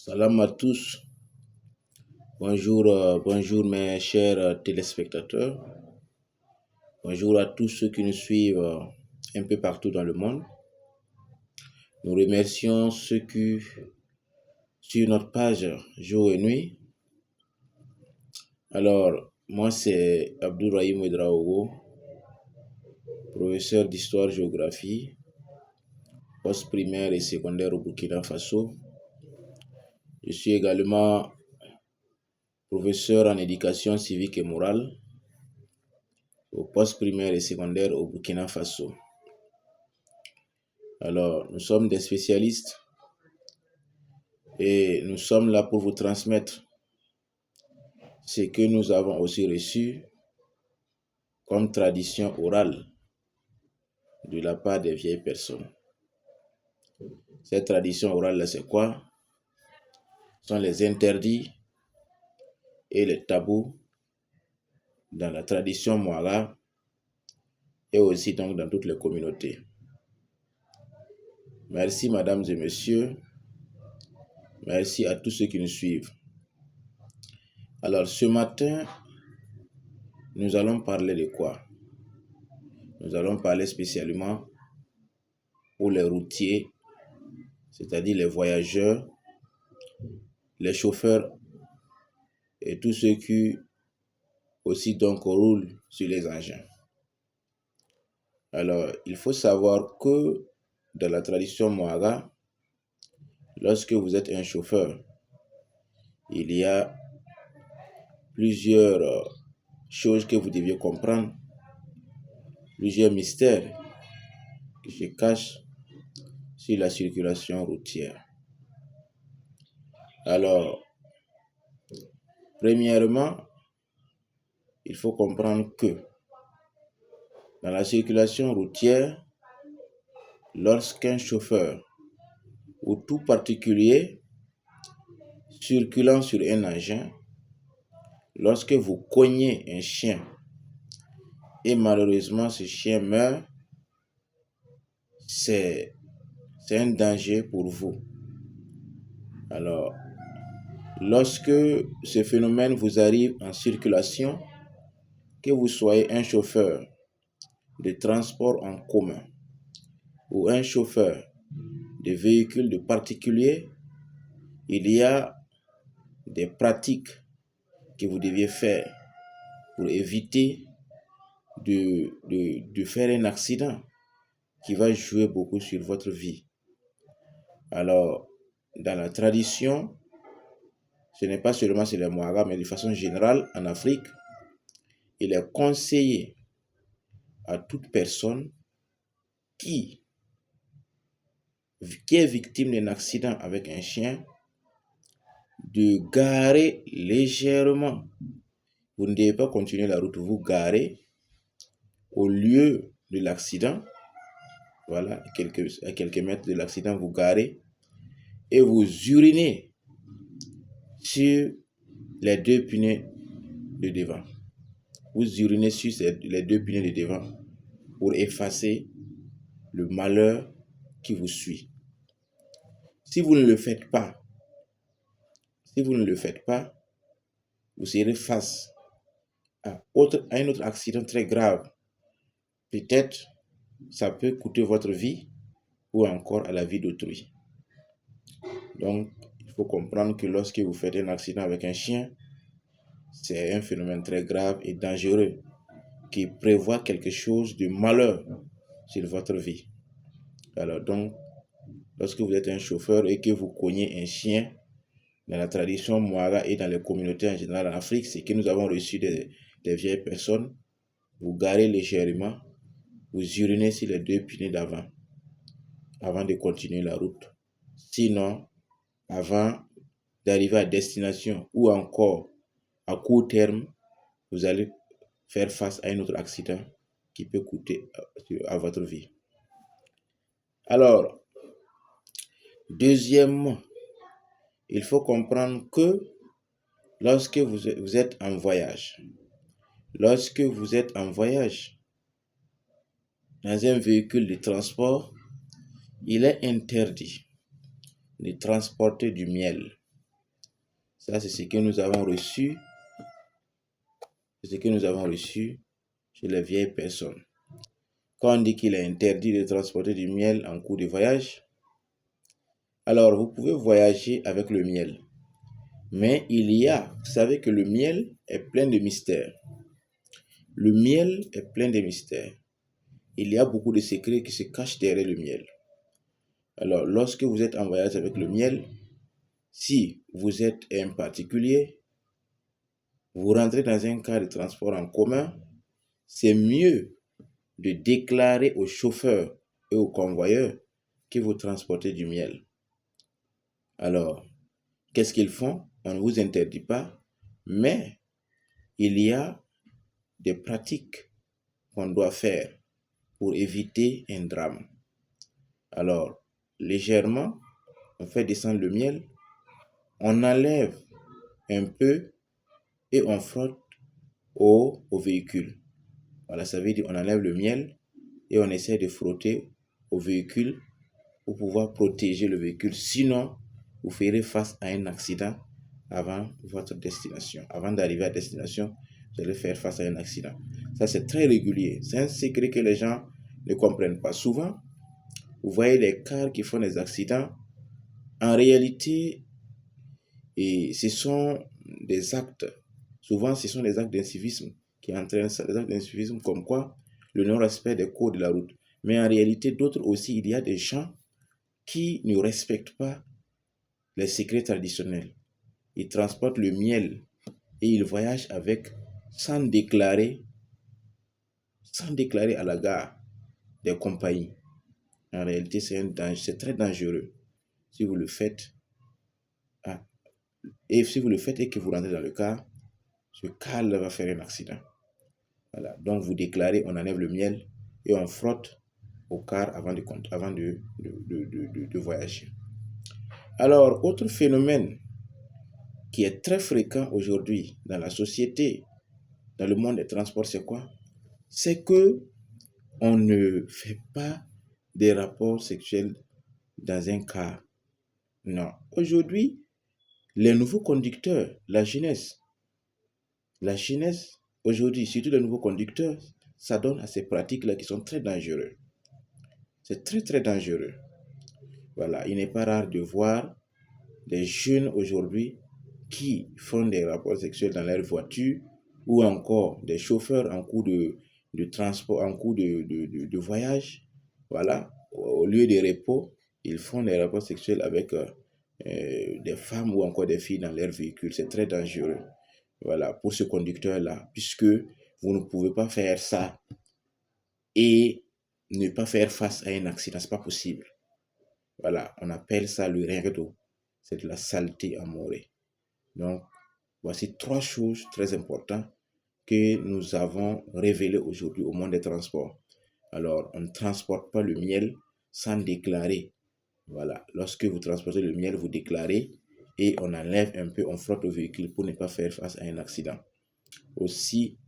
Salam à tous. Bonjour, bonjour mes chers téléspectateurs. Bonjour à tous ceux qui nous suivent un peu partout dans le monde. Nous remercions ceux qui, sur notre page jour et nuit. Alors, moi c'est Abdourahim Ouedraogo, professeur d'histoire-géographie, post-primaire et secondaire au Burkina Faso. Je suis également professeur en éducation civique et morale au post-primaire et secondaire au Burkina Faso. Alors, nous sommes des spécialistes et nous sommes là pour vous transmettre ce que nous avons aussi reçu comme tradition orale de la part des vieilles personnes. Cette tradition orale-là, c'est quoi? Ce sont les interdits et les tabous dans la tradition Mouara et aussi donc dans toutes les communautés. Merci mesdames et messieurs. Merci à tous ceux qui nous suivent. Alors ce matin, nous allons parler de quoi? Nous allons parler spécialement pour les routiers, c'est-à-dire les voyageurs, les chauffeurs et tous ceux qui aussi donc roulent sur les engins. Alors, il faut savoir que dans la tradition Mouara, lorsque vous êtes un chauffeur, il y a plusieurs choses que vous deviez comprendre, plusieurs mystères qui se cachent sur la circulation routière. Alors, premièrement, il faut comprendre que dans la circulation routière, lorsqu'un chauffeur ou tout particulier circulant sur un engin, lorsque vous cognez un chien et malheureusement ce chien meurt, c'est un danger pour vous. Alors, lorsque ce phénomène vous arrive en circulation, que vous soyez un chauffeur de transport en commun ou un chauffeur de véhicules de particuliers, il y a des pratiques que vous deviez faire pour éviter de faire un accident qui va jouer beaucoup sur votre vie. Alors, dans la tradition, ce n'est pas seulement chez les Mouara, mais de façon générale, en Afrique, il est conseillé à toute personne qui est victime d'un accident avec un chien de garer légèrement. Vous ne devez pas continuer la route, vous garez au lieu de l'accident. Voilà, à quelques mètres de l'accident, vous garez et vous urinez sur les deux pneus de devant. Vous urinez sur les deux pneus de devant pour effacer le malheur qui vous suit. Si vous ne le faites pas, vous serez face à un autre accident très grave. Peut-être ça peut coûter votre vie ou encore à la vie d'autrui. Donc, il faut comprendre que lorsque vous faites un accident avec un chien, c'est un phénomène très grave et dangereux qui prévoit quelque chose de malheur sur votre vie. Alors donc, lorsque vous êtes un chauffeur et que vous cognez un chien, dans la tradition Mouara et dans les communautés en général en Afrique, c'est que nous avons reçu des vieilles personnes, vous garez légèrement, vous urinez sur les deux pneus d'avant, avant de continuer la route. Sinon, avant d'arriver à destination ou encore à court terme, vous allez faire face à un autre accident qui peut coûter à votre vie. Alors, deuxièmement, il faut comprendre que lorsque vous êtes en voyage, dans un véhicule de transport, il est interdit de transporter du miel. Ça, c'est ce que nous avons reçu. C'est ce que nous avons reçu chez les vieilles personnes. Quand on dit qu'il est interdit de transporter du miel en cours de voyage, alors vous pouvez voyager avec le miel. Mais vous savez que le miel est plein de mystères. Le miel est plein de mystères. Il y a beaucoup de secrets qui se cachent derrière le miel. Alors, lorsque vous êtes en voyage avec le miel, si vous êtes un particulier, vous rentrez dans un cas de transport en commun, c'est mieux de déclarer au chauffeur et au convoyeur que vous transportez du miel. Alors, qu'est-ce qu'ils font? On ne vous interdit pas, mais il y a des pratiques qu'on doit faire pour éviter un drame. Alors, légèrement, on fait descendre le miel, on enlève un peu et on frotte au véhicule. Voilà, ça veut dire on enlève le miel et on essaie de frotter au véhicule pour pouvoir protéger le véhicule. Sinon, vous ferez face à un accident avant votre destination. Avant d'arriver à destination, vous allez faire face à un accident. Ça, c'est très régulier. C'est un secret que les gens ne comprennent pas. Souvent, vous voyez les cars qui font des accidents. En réalité, ce sont des actes. Souvent, ce sont des actes d'incivisme qui entraînent ça. Des actes d'incivisme comme quoi le non-respect des codes de la route. Mais en réalité, d'autres aussi, il y a des gens qui ne respectent pas les secrets traditionnels. Ils transportent le miel et ils voyagent avec sans déclarer à la gare des compagnies. En réalité, c'est très dangereux. Si vous le faites, et que vous rentrez dans le car, ce car va faire un accident. Voilà. Donc vous déclarez, on enlève le miel et on frotte au car avant de voyager. Alors, autre phénomène qui est très fréquent aujourd'hui dans la société, dans le monde des transports, c'est quoi? C'est que on ne fait pas des rapports sexuels dans un car. Non. Aujourd'hui, les nouveaux conducteurs, la jeunesse, aujourd'hui, surtout les nouveaux conducteurs, s'adonnent à ces pratiques-là qui sont très dangereuses. C'est très, très dangereux. Voilà, il n'est pas rare de voir des jeunes aujourd'hui qui font des rapports sexuels dans leur voiture ou encore des chauffeurs en cours de transport, en cours de voyage. Voilà, au lieu de repos, ils font des rapports sexuels avec des femmes ou encore des filles dans leur véhicule. C'est très dangereux. Voilà, pour ce conducteur-là, puisque vous ne pouvez pas faire ça et ne pas faire face à un accident. C'est pas possible. Voilà, on appelle ça le ringuedo. C'est de la saleté amorée. Donc, voici 3 choses très importantes que nous avons révélées aujourd'hui au monde des transports. Alors, on ne transporte pas le miel sans déclarer. Voilà, lorsque vous transportez le miel, vous déclarez et on enlève un peu, on frotte au véhicule pour ne pas faire face à un accident. Aussi,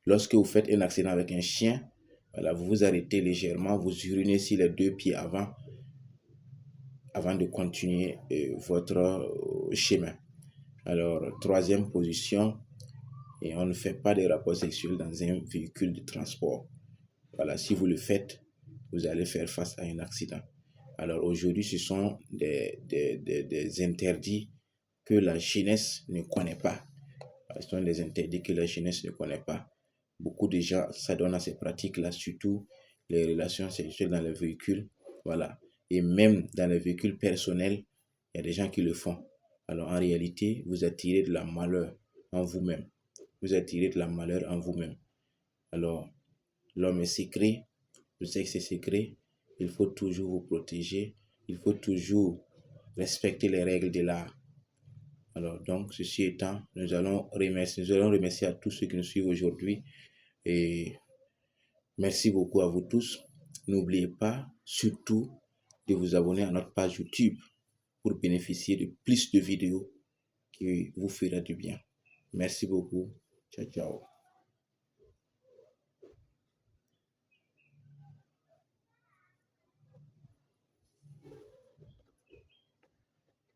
lorsque vous faites un accident avec un chien, voilà, vous vous arrêtez légèrement, vous urinez sur les 2 pieds avant de continuer votre chemin. Alors, 3e position, et on ne fait pas de rapports sexuels dans un véhicule de transport. Voilà, si vous le faites, vous allez faire face à un accident. Alors aujourd'hui, ce sont des interdits que la jeunesse ne connaît pas. Ce sont des interdits que la jeunesse ne connaît pas. Beaucoup de gens s'adonnent à ces pratiques-là, surtout les relations sexuelles dans les véhicules. Voilà. Et même dans les véhicules personnels, il y a des gens qui le font. Alors en réalité, vous attirez de la malheur en vous-même. Vous attirez de la malheur en vous-même. Alors, l'homme est secret. Le sexe est secret. Il faut toujours vous protéger. Il faut toujours respecter les règles de l'art. Alors, donc, ceci étant, nous allons remercier à tous ceux qui nous suivent aujourd'hui. Et merci beaucoup à vous tous. N'oubliez pas, surtout, de vous abonner à notre page YouTube pour bénéficier de plus de vidéos qui vous fera du bien. Merci beaucoup. Ciao, ciao.